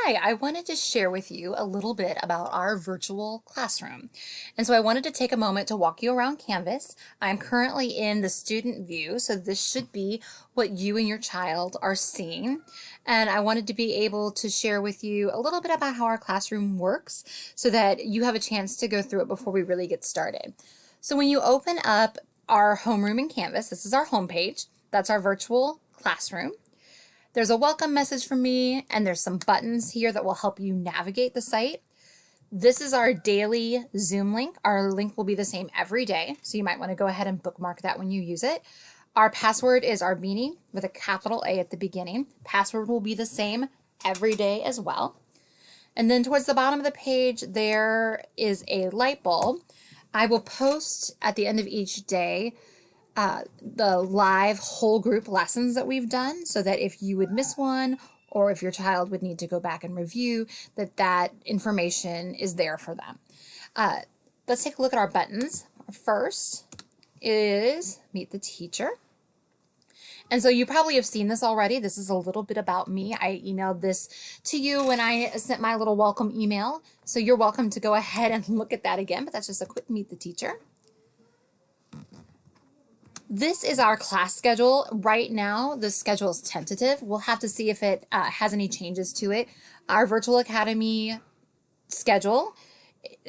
Hi, I wanted to share with you a little bit about our virtual classroom. And so I wanted to take a moment to walk you around Canvas. I'm currently in the student view, so this should be what you and your child are seeing. And I wanted to be able to share with you a little bit about how our classroom works so that you have a chance to go through it before we really get started. So when you open up our homeroom in Canvas, this is our home page. That's our virtual classroom. There's a welcome message from me, and there's some buttons here that will help you navigate the site. This is our daily Zoom link. Our link will be the same every day, so you might want to go ahead and bookmark that when you use it. Our password is our beanie with a capital A at the beginning. Password will be the same every day as well. And then towards the bottom of the page, there is a light bulb. I will post at the end of each day the live whole group lessons that we've done, so that if you would miss one or if your child would need to go back and review, that information is there for them. Let's take a look at our buttons. First is Meet the Teacher. And so you probably have seen this already. This is a little bit about me. I emailed this to you when I sent my little welcome email. So you're welcome to go ahead and look at that again, but that's just a quick Meet the Teacher. This is our class schedule. Right now, the schedule is tentative. We'll have to see if it has any changes to it. Our Virtual Academy schedule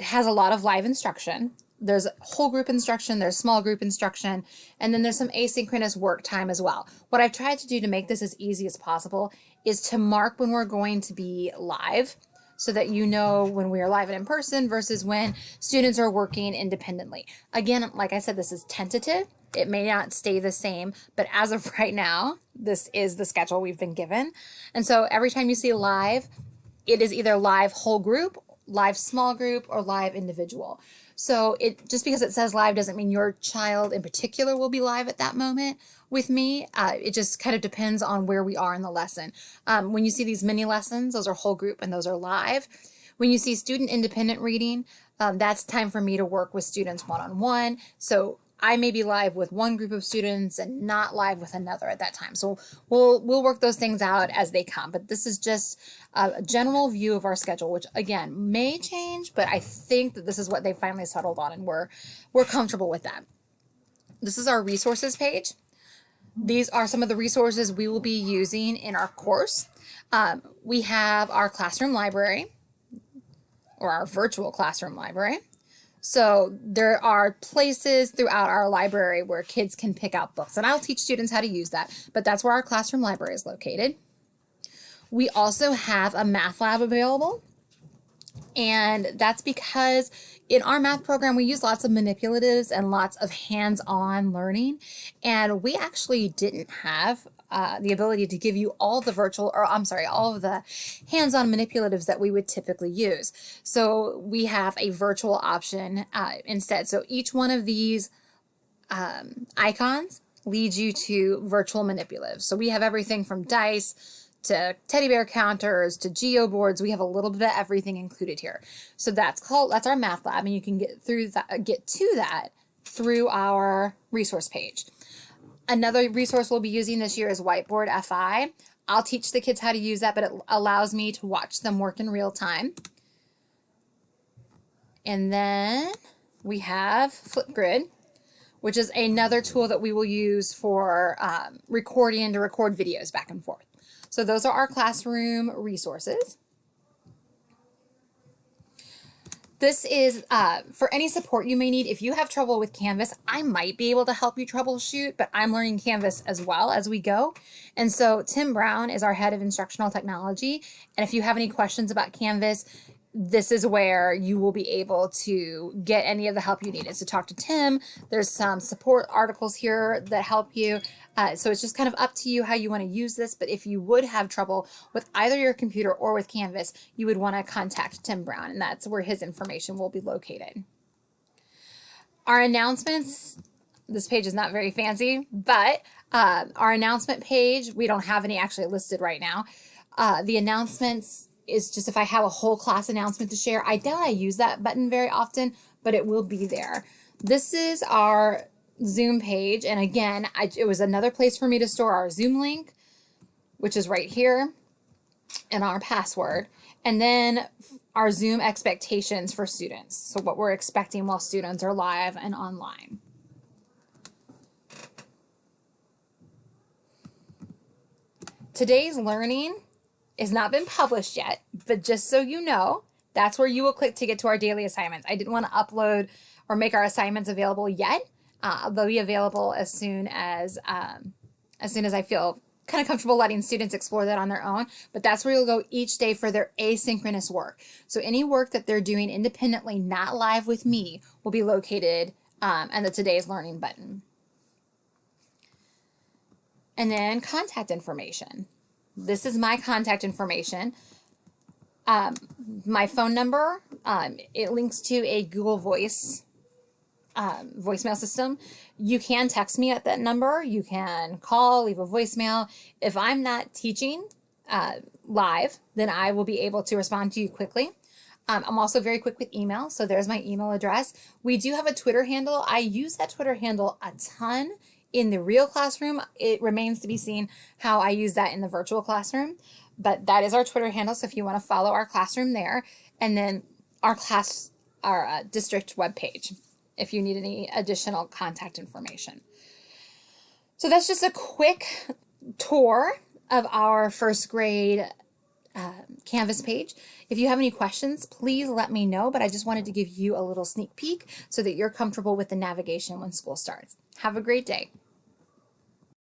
has a lot of live instruction. There's whole group instruction, there's small group instruction, and then there's some asynchronous work time as well. What I've tried to do to make this as easy as possible is to mark when we're going to be live, so that you know when we are live and in person versus when students are working independently. Again, like I said, this is tentative. It may not stay the same, but as of right now, this is the schedule we've been given. And so every time you see live, it is either live whole group, live small group, or live individual. So just because it says live doesn't mean your child in particular will be live at that moment with me. It just kind of depends on where we are in the lesson. When you see these mini lessons, those are whole group and those are live. When you see student independent reading, that's time for me to work with students one-on-one. So I may be live with one group of students and not live with another at that time. So we'll work those things out as they come. But this is just a general view of our schedule, which again may change, but I think that this is what they finally settled on, and we're comfortable with that. This is our resources page. These are some of the resources we will be using in our course. We have our classroom library, or our virtual classroom library. So there are places throughout our library where kids can pick out books, and I'll teach students how to use that, but that's where our classroom library is located. We also have a math lab available, and that's because in our math program, we use lots of manipulatives and lots of hands-on learning, and we actually didn't have the ability to give you all the all of the hands-on manipulatives that we would typically use. So we have a virtual option instead. So each one of these icons leads you to virtual manipulatives. So we have everything from dice to teddy bear counters to geo boards. We have a little bit of everything included here. So that's our math lab, and you can get to that through our resource page. Another resource we'll be using this year is Whiteboard FI. I'll teach the kids how to use that, but it allows me to watch them work in real time. And then we have Flipgrid, which is another tool that we will use for recording to record videos back and forth. So those are our classroom resources. This is for any support you may need. If you have trouble with Canvas, I might be able to help you troubleshoot, but I'm learning Canvas as well as we go. And so Tim Brown is our head of instructional technology. And if you have any questions about Canvas, this is where you will be able to get any of the help you need. Is to talk to Tim. There's some support articles here that help you. So it's just kind of up to you how you want to use this. But if you would have trouble with either your computer or with Canvas, you would want to contact Tim Brown, and that's where his information will be located. Our announcements, this page is not very fancy, but our announcement page, we don't have any actually listed right now. The announcements is just if I have a whole class announcement to share. I doubt I use that button very often, but it will be there. This is our Zoom page, and again, it was another place for me to store our Zoom link, which is right here. and our password, and then our Zoom expectations for students. So what we're expecting while students are live and online. Today's learning has not been published yet, but just so you know, that's where you will click to get to our daily assignments. I didn't want to upload or make our assignments available yet. They'll be available as soon as I feel kind of comfortable letting students explore that on their own. But that's where you'll go each day for their asynchronous work. So any work that they're doing independently, not live with me, will be located in the Today's Learning button. And then contact information. This is my contact information. My phone number, it links to a Google Voice voicemail system. You can text me at that number. You can call, leave a voicemail. If I'm not teaching live, then I will be able to respond to you quickly. I'm also very quick with email, so there's my email address. We do have a Twitter handle. I use that Twitter handle a ton in the real classroom. It remains to be seen how I use that in the virtual classroom, but that is our Twitter handle. So if you want to follow our classroom there, and then our district webpage, if you need any additional contact information. So that's just a quick tour of our first grade Canvas page. If you have any questions, please let me know, but I just wanted to give you a little sneak peek so that you're comfortable with the navigation when school starts. Have a great day.